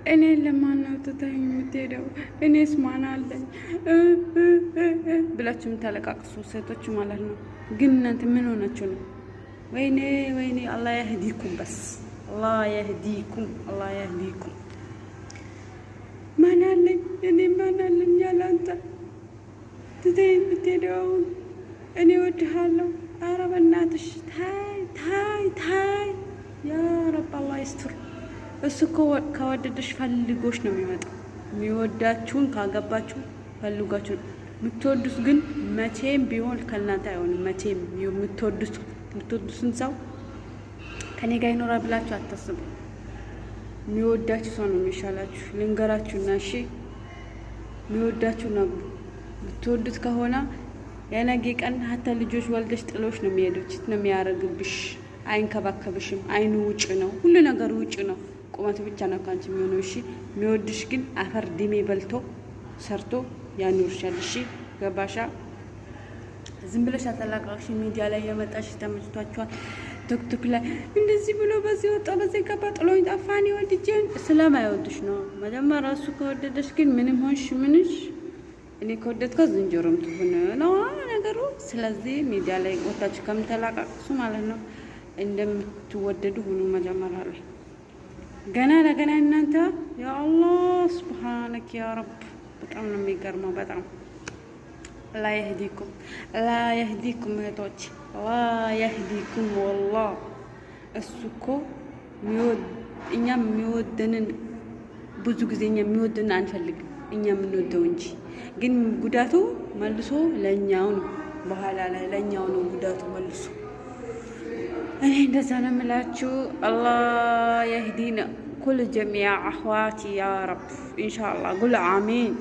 እኔ ለማን ነው ትተኸኝ የምትሄደው? እኔስ ማን አለኝ ብላችሁ የምታለቃቅሱ ሴቶች ማለት ነው። ግን እናንተ ምን ሆናችሁ ነው? ወይኔ ወይኔ፣ አላህ ያህዲኩም፣ በስ አላህ ያህዲኩም፣ አላህ ያህዲኩም። ማን አለኝ እኔ ማን አለኝ ያለ አንተ ትተኸኝ የምትሄደው? እኔ እወድሃለሁ። ኧረ በእናትሽ ታይ ታይ ታይ። ያ ረብ አላህ ይስጥር። እሱ ከወደደሽ ፈልጎሽ ነው የሚመጣው። የሚወዳችሁን ካገባችሁ ፈልጋችሁ ነው። የምትወዱት ግን መቼም ቢሆን ከእናንተ አይሆንም። መቼም የምትወዱትን ሰው ከኔ ጋር ይኖራል ብላችሁ አታስቡ። የሚወዳችሁ ሰው ነው የሚሻላችሁ። ልንገራችሁና እሺ፣ የሚወዳችሁ ነው። የምትወዱት ከሆነ የነገ ቀን ሀታ ልጆች ወልደሽ ጥሎሽ ነው የሚሄዱት። ነው የሚያረግብሽ። አይንከባከብሽም። አይኑ ውጭ ነው፣ ሁሉ ነገር ውጭ ነው። ቁመቱ ብቻ ነው ካንቺ የሚሆነው። እሺ፣ የሚወድሽ ግን አፈር ድሜ በልቶ ሰርቶ ያኖርሻል። እሺ፣ ገባሻ? ዝም ብለሽ አተላቃሽ ሚዲያ ላይ የመጣሽ ተመችቷችኋል። ቲክቶክ ላይ እንደዚህ ብሎ በዚህ ወጣ በዚህ ገባ ጥሎኝ ጠፋን ይወድጄን ስለማይወድሽ ነው። መጀመሪያ እሱ ከወደደሽ ግን ምንም ሆንሽ ምንሽ እኔ ከወደድከው ዝንጀሮም ትሆነ ነው ነገሩ። ስለዚህ ሚዲያ ላይ ወጣችሁ ከምተላቃቅሱ ማለት ነው እንደምትወደዱ ሁሉ መጀመሪያ ላይ ገና ለገና እናንተ ያ አላህ ሱብሃነክ ያ ረብ። በጣም ነው የሚገርመው። በጣም ላ የህዲኩም ላ የህዲኩም እህቶች ላ የህዲኩም ወላሂ። እሱ እኮ እኛም የሚወደንን ብዙ ጊዜ እኛ የሚወደንን አንፈልግም፣ እኛ የምንወደው እንጂ። ግን ጉዳቱ መልሶ ለእኛው ነው፣ በኋላ ላይ ለእኛው ነው ጉዳቱ መልሶ። እኔ እንደዛ ነው የምላችሁ። አላህ የህዲና ኩል ጀሚያ አህዋቲ ያ ረብ ኢንሻአላህ። ጉል አሚን።